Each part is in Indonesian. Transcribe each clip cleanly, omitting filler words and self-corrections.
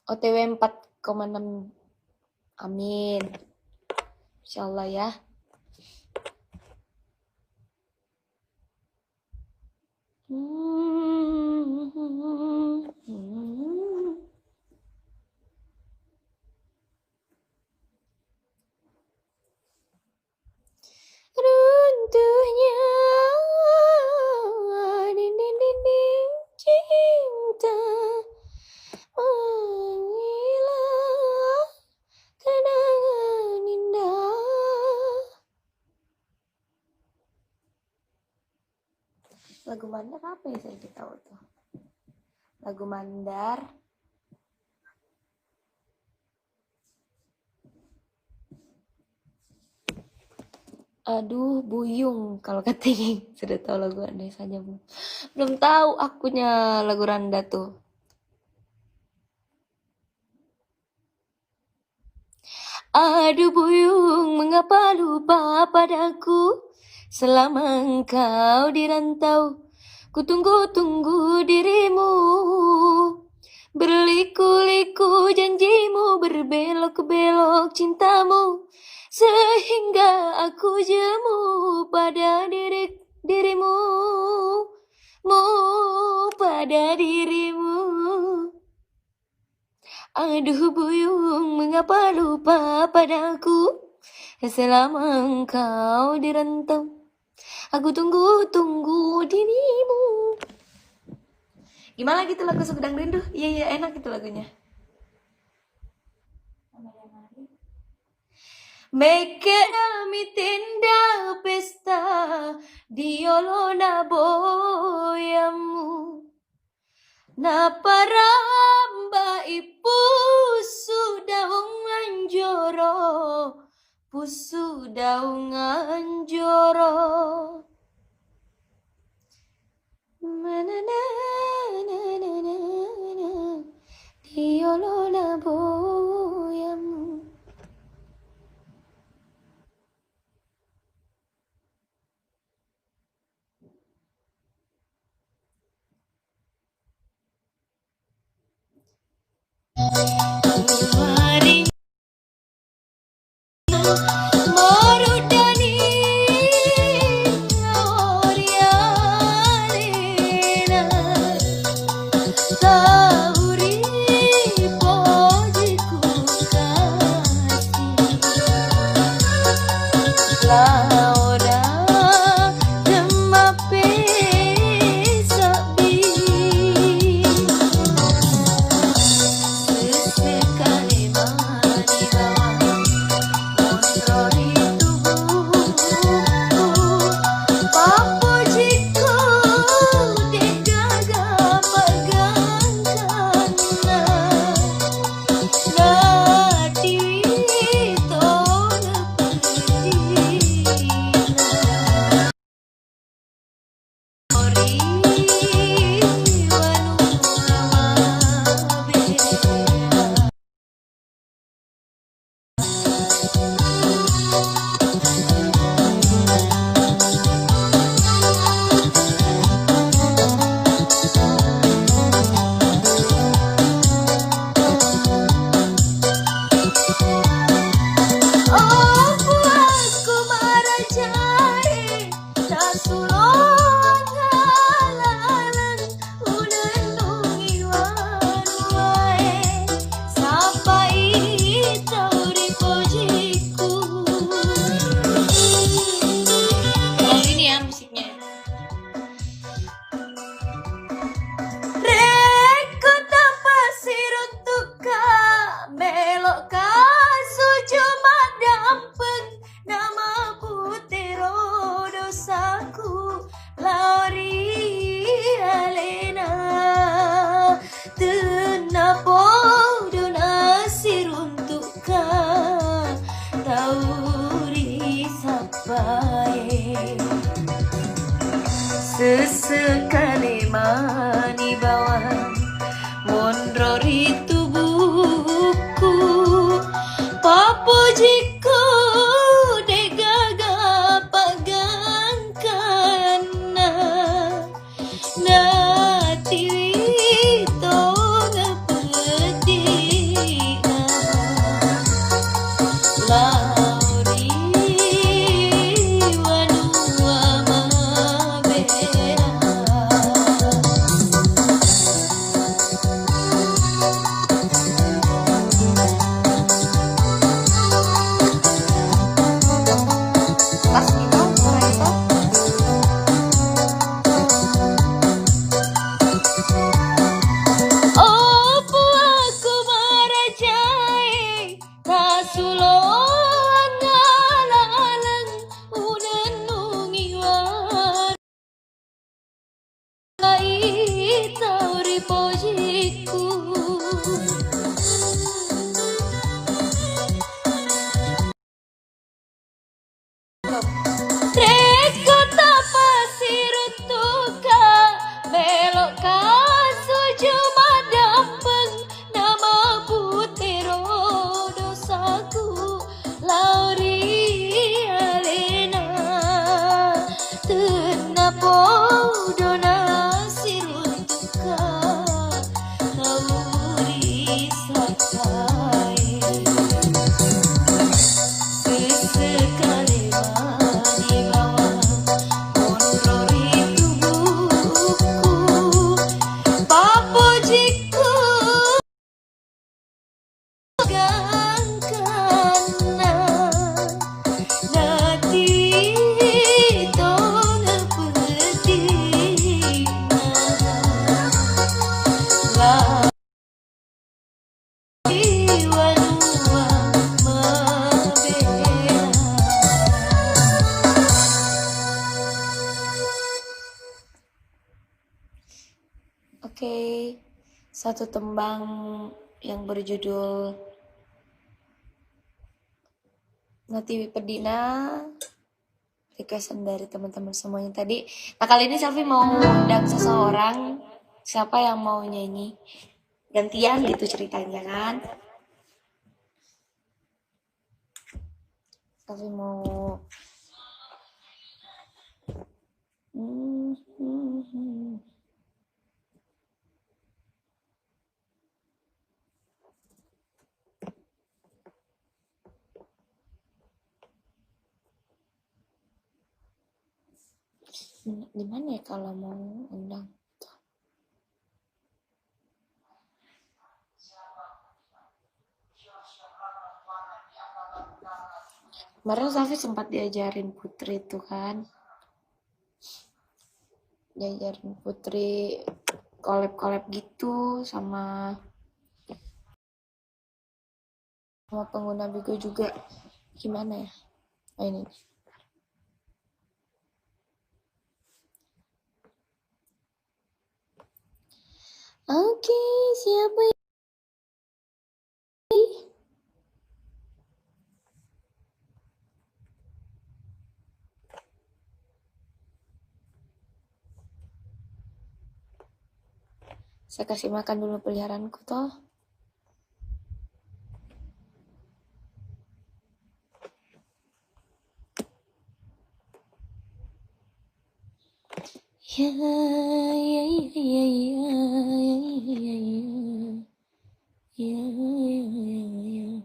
OTW 4,6. Amin. Insyaallah ya. Runtuhnya dinding-dinding cinta menghilang kenangan indah. Lagu Mandar apa ya saya tahu tuh? Lagu Mandar. Aduh, Buyung kalau katanya. Sudah tahu lagu Anda saja, Bu. Belum tahu akunya lagu Randa tuh. Aduh Buyung, mengapa lupa padaku? Selama engkau di rantau, ku tunggu-tunggu dirimu. Berliku-liku janjimu, berbelok-belok cintamu, sehingga aku jemu pada dirimu, pada dirimu. Aduh Buyung, mengapa lupa padaku? Selama engkau di rantau, aku tunggu-tunggu dirimu. Gimana gitu lagu Sumedang Rindu? Iya, enak itu lagunya. Meke mi tenda pesta diolona boyamu, na paramba pusu daung anjoro, pusu daung anjoro. Diolona boyamu. Sesekali mani bawah mondrori tubuhku, papujiku degaga pagangkana nati to ngapeti Oke, satu tembang yang berjudul Ngatiwi Pedina, requestan dari teman-teman semuanya tadi. Nah, kali ini Selfie mau undang seseorang, siapa yang mau nyanyi gantian gitu ceritanya kan. Selfie mau di mana ya kalau mau undang? Kemarin Safi sempat diajarin Putri tuh kan, diajarin Putri collab gitu sama pengguna Bigo juga. Gimana ya? Oh, ini. Oke, siapa yang saya kasih makan dulu peliharaanku toh. Ya, ya, ya, ya, ya, ya, ya, ya, ya.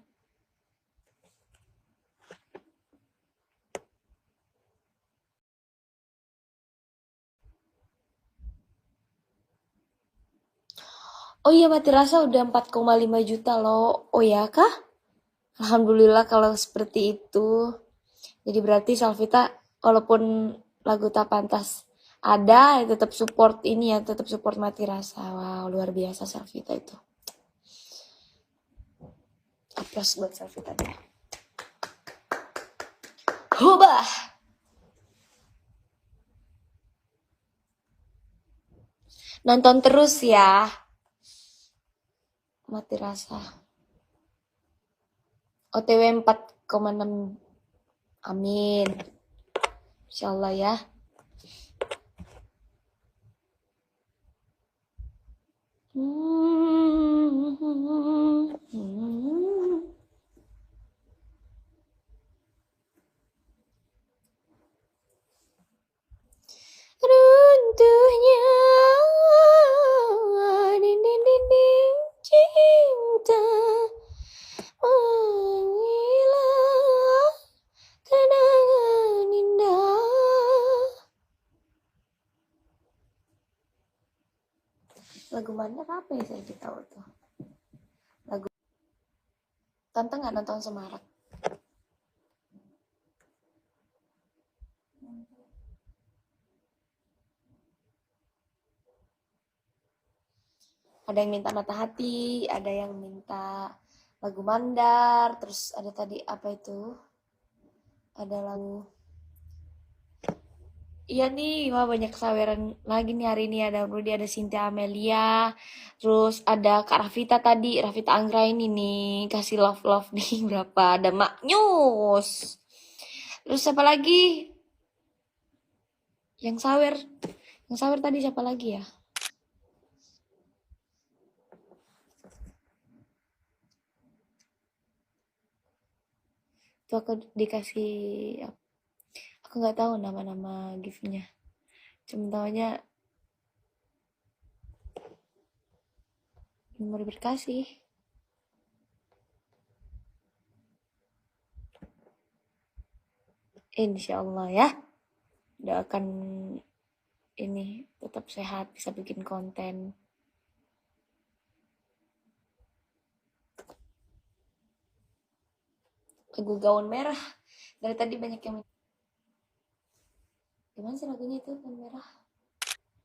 Oh iya, mati rasa udah 4,5 juta loh. Oh ya kah? Alhamdulillah kalau seperti itu. Jadi berarti Salvita walaupun lagu tak pantas ada, ya tetap support ini ya, tetap support mati rasa. Wow, luar biasa Salvita itu. Aplaus buat Salvita deh. Hubah. Nonton terus ya. Mati rasa. OTW 4,6. Amin. Insyaallah ya. Runtuhnya dinding-dinding cinta menghilang kenangan indah. Lagu mana apa ya saya tahu tuh? Lagu Tante nggak nonton Semarak. Ada yang minta Mata Hati, ada yang minta lagu Mandar, terus ada tadi apa itu? Ada lagu. Iya nih, wah banyak saweran lagi nih hari ini. Ada Rudy, ada Cynthia Amelia, terus ada Kak Rafita tadi, Rafita Anggra ini nih, kasih love-love nih berapa. Ada Mak Nyus. Terus siapa lagi? Yang sawer tadi siapa lagi ya? Tuh aku dikasih, aku nggak tahu nama-nama giftnya. Cuma tahunya nomor berkasih. Insya Allah ya. Doakan ini tetap sehat, bisa bikin konten. Lagu Gaun Merah. Dari tadi banyak yang gimana sih lagunya itu Gaun Merah?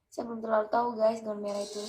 Saya belum terlalu tahu guys Gaun Merah itu.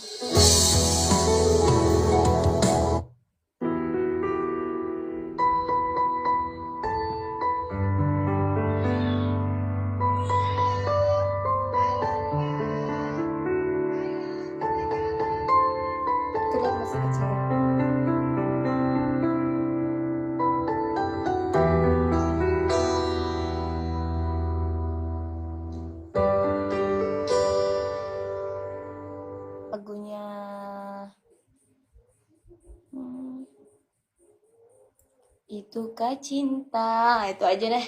Butuhkah cinta? Itu aja deh.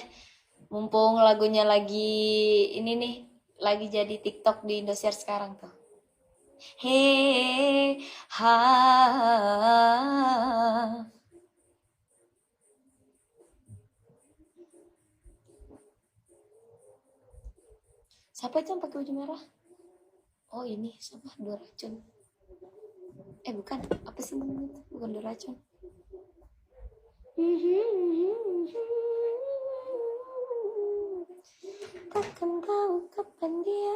Mumpung lagunya lagi ini nih, lagi jadi TikTok di Indosiar sekarang tuh. He ha. Siapa itu yang pakai baju merah? Oh ini siapa? Dua racun. Bukan. Apa sih namanya itu? Bukan dua racun. Takkan tahu kapan dia